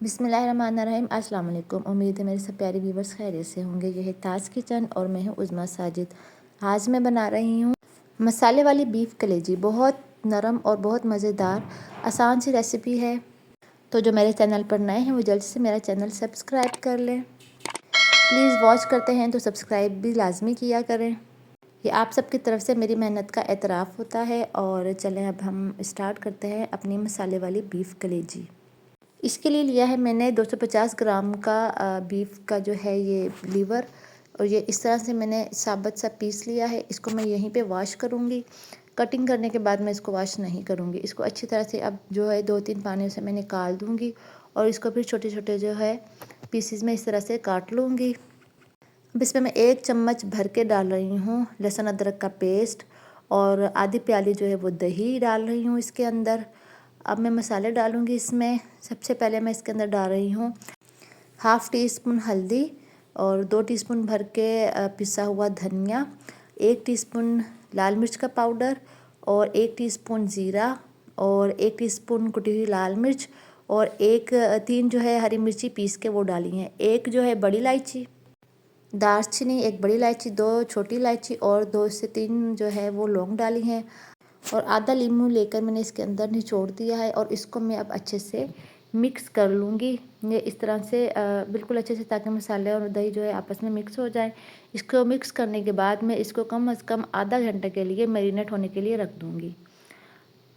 बिस्मिल्लाहिर्रहमानिर्रहीम। अस्सलाम वालेकुम। उम्मीद है मेरे सब प्यारे व्यूवर्स खैरियत से होंगे। यह है ताज किचन और मैं हूँ उज़्मा साजिद। आज मैं बना रही हूँ मसाले वाली बीफ कलेजी। बहुत नरम और बहुत मज़ेदार आसान सी रेसिपी है। तो जो मेरे चैनल पर नए हैं वो जल्द से मेरा चैनल सब्सक्राइब कर लें। प्लीज़ वॉच करते हैं तो सब्सक्राइब भी लाजमी किया करें। ये आप सबकी तरफ से मेरी मेहनत का एतराफ़ होता है। और चलें अब हम स्टार्ट करते हैं अपनी मसाले वाली बीफ कलेजी। इसके लिए लिया है मैंने 250 ग्राम का बीफ का जो है ये लीवर, और ये इस तरह से मैंने साबुत सा पीस लिया है। इसको मैं यहीं पे वॉश करूँगी। कटिंग करने के बाद मैं इसको वॉश नहीं करूँगी। इसको अच्छी तरह से अब जो है 2-3 पानी से मैं निकाल दूँगी और इसको फिर छोटे छोटे जो है पीसीज में इस तरह से काट लूँगी। अब इसमें मैं 1 चम्मच भर के डाल रही हूँ लहसुन अदरक का पेस्ट, और आधी प्याली जो है वो दही डाल रही हूँ इसके अंदर। अब मैं मसाले डालूँगी इसमें। सबसे पहले मैं इसके अंदर डाल रही हूँ हाफ़ टी स्पून हल्दी, और 2 टीस्पून भर के पिसा हुआ धनिया, 1 टीस्पून लाल मिर्च का पाउडर, और 1 टीस्पून ज़ीरा, और 1 टीस्पून कुटी हुई लाल मिर्च, और 3 जो है हरी मिर्ची पीस के वो डाली हैं। 1 जो है बड़ी इलायची, दालचीनी 1 बड़ी इलायची, 2 छोटी इलायची, और 2 से 3 जो है वो लौंग डाली हैं। और आधा लीमू लेकर मैंने इसके अंदर निचोड़ दिया है, और इसको मैं अब अच्छे से मिक्स कर लूँगी। ये इस तरह से बिल्कुल अच्छे से, ताकि मसाले और दही जो है आपस में मिक्स हो जाए। इसको मिक्स करने के बाद मैं इसको कम से कम आधा घंटे के लिए मैरिनेट होने के लिए रख दूँगी।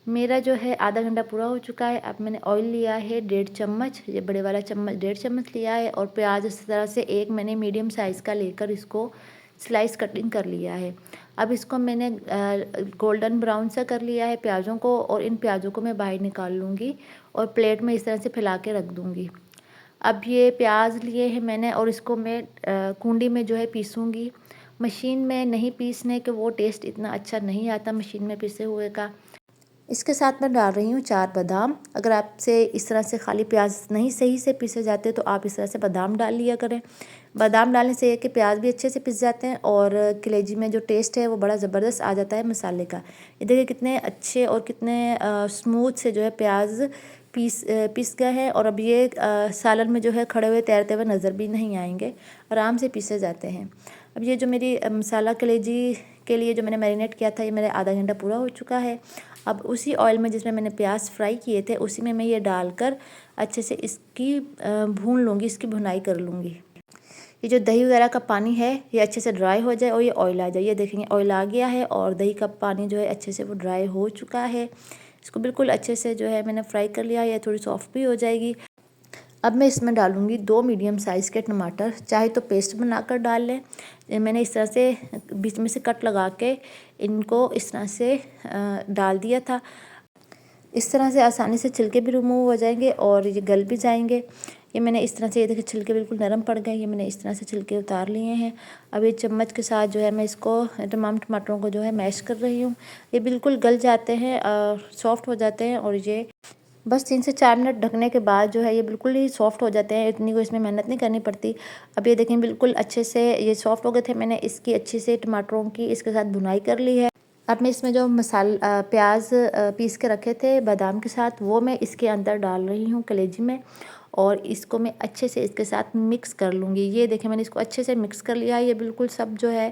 मेरा जो है आधा घंटा पूरा हो चुका है। अब मैंने ऑयल लिया है 1.5 चम्मच, ये बड़े वाला चम्मच 1.5 चम्मच लिया है, और प्याज इस तरह से एक मैंने मीडियम साइज़ का लेकर इसको स्लाइस कटिंग कर लिया है। अब इसको मैंने गोल्डन ब्राउन सा कर लिया है प्याज़ों को, और इन प्याज़ों को मैं बाहर निकाल लूँगी और प्लेट में इस तरह से फैला के रख दूँगी। अब ये प्याज लिए हैं मैंने, और इसको मैं कूंडी में जो है पीसूँगी। मशीन में नहीं पीसने के वो टेस्ट इतना अच्छा नहीं आता मशीन में पिसे हुए का। इसके साथ मैं डाल रही हूँ 4 बादाम। अगर आपसे इस तरह से खाली प्याज नहीं सही से पीसे जाते तो आप इस तरह से बादाम डाल लिया करें। बादाम डालने से ये कि प्याज भी अच्छे से पिस जाते हैं, और कलेजी में जो टेस्ट है वो बड़ा ज़बरदस्त आ जाता है मसाले का। ये देखिए कितने अच्छे और कितने स्मूथ से जो है प्याज पीस गए हैं, और अब ये सालन में जो है खड़े हुए तैरते हुए नज़र भी नहीं आएंगे, आराम से पीसे जाते हैं। अब ये जो मेरी मसाला कलेजी के लिए जो मैंने मैरिनेट किया था, ये मेरा आधा घंटा पूरा हो चुका है। अब उसी ऑयल में जिसमें मैंने प्याज फ्राई किए थे उसी में मैं ये डालकर अच्छे से इसकी भून लूँगी, इसकी भुनाई कर लूँगी। ये जो दही वगैरह का पानी है ये अच्छे से ड्राई हो जाए और ये ऑयल आ जाए। ये देखेंगे ऑयल आ गया है और दही का पानी जो है अच्छे से वो ड्राई हो चुका है। इसको बिल्कुल अच्छे से जो है मैंने फ्राई कर लिया, ये थोड़ी सॉफ्ट भी हो जाएगी। अब मैं इसमें डालूँगी 2 मीडियम साइज़ के टमाटर, चाहे तो पेस्ट बनाकर डाल लें। मैंने इस तरह से बीच में से कट लगा के इनको इस तरह से डाल दिया था। इस तरह से आसानी से छिलके भी रिमूव हो जाएंगे और ये गल भी जाएंगे। ये मैंने इस तरह से, ये देखिए छिलके बिल्कुल नरम पड़ गए। ये मैंने इस तरह से छिलके उतार लिए हैं। अब ये चम्मच के साथ जो है मैं इसको तमाम टमाटरों को जो है मैश कर रही हूँ। ये बिल्कुल गल जाते हैं, सॉफ्ट हो जाते हैं, और ये बस 3 से 4 मिनट ढकने के बाद जो है ये बिल्कुल ही सॉफ्ट हो जाते हैं। इतनी कोई इसमें मेहनत नहीं करनी पड़ती। अब ये देखें बिल्कुल अच्छे से ये सॉफ्ट हो गए थे। मैंने इसकी अच्छी से टमाटरों की इसके साथ भुनाई कर ली है। अब मैं इसमें जो प्याज पीस के रखे थे बादाम के साथ, वो मैं इसके अंदर डाल रही हूँ कलेजी में, और इसको मैं अच्छे से इसके साथ मिक्स कर लूँगी। ये देखें मैंने इसको अच्छे से मिक्स कर लिया है। ये बिल्कुल सब जो है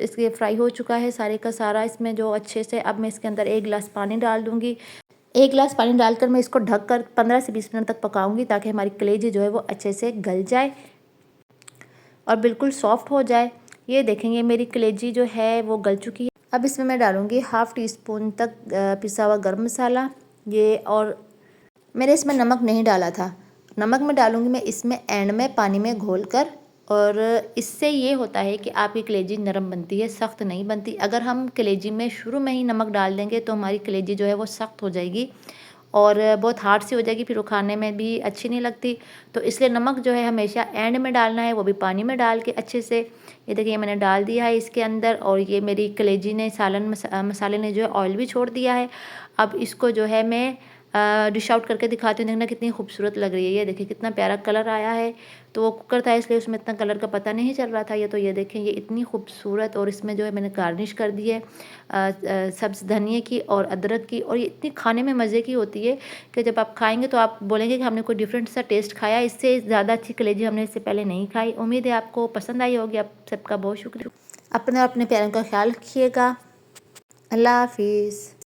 इसके फ्राई हो चुका है सारे का सारा इसमें जो अच्छे से। अब मैं इसके अंदर 1 गिलास पानी डाल दूँगी। 1 गिलास पानी डालकर मैं इसको ढककर 15 से 20 मिनट तक पकाऊंगी, ताकि हमारी कलेजी जो है वो अच्छे से गल जाए और बिल्कुल सॉफ्ट हो जाए। ये देखेंगे मेरी कलेजी जो है वो गल चुकी है। अब इसमें मैं डालूंगी हाफ़ टी स्पून तक पिसा हुआ गरम मसाला। ये, और मैंने इसमें नमक नहीं डाला था। नमक मैं डालूंगी मैं इसमें एंड में पानी में घोल कर, और इससे ये होता है कि आपकी कलेजी नरम बनती है, सख्त नहीं बनती। अगर हम कलेजी में शुरू में ही नमक डाल देंगे तो हमारी कलेजी जो है वो सख्त हो जाएगी और बहुत हार्ड सी हो जाएगी, फिर वो खाने में भी अच्छी नहीं लगती। तो इसलिए नमक जो है हमेशा एंड में डालना है, वो भी पानी में डाल के अच्छे से। ये देखिए मैंने डाल दिया है इसके अंदर, और ये मेरी कलेजी ने मसाले ने जो है ऑयल भी छोड़ दिया है। अब इसको जो है मैं डिश आउट करके दिखाती हूँ, देखना कितनी खूबसूरत लग रही है। ये देखिए कितना प्यारा कलर आया है। तो वो कुकर था इसलिए उसमें इतना कलर का पता नहीं चल रहा था। ये तो ये देखें ये इतनी खूबसूरत, और इसमें जो है मैंने गार्निश कर दी है सब्ज़ धनिए की और अदरक की, और ये इतनी खाने में मज़े की होती है कि जब आप खाएंगे तो आप बोलेंगे कि हमने कोई डिफरेंट सा टेस्ट खाया। इससे ज़्यादा अच्छी कलेजी हमने इससे पहले नहीं खाई। उम्मीद है आपको पसंद आई होगी। आप सबका बहुत शुक्रिया। अपने और अपने प्यारों का ख्याल रखिएगा। अल्लाह हाफिज़।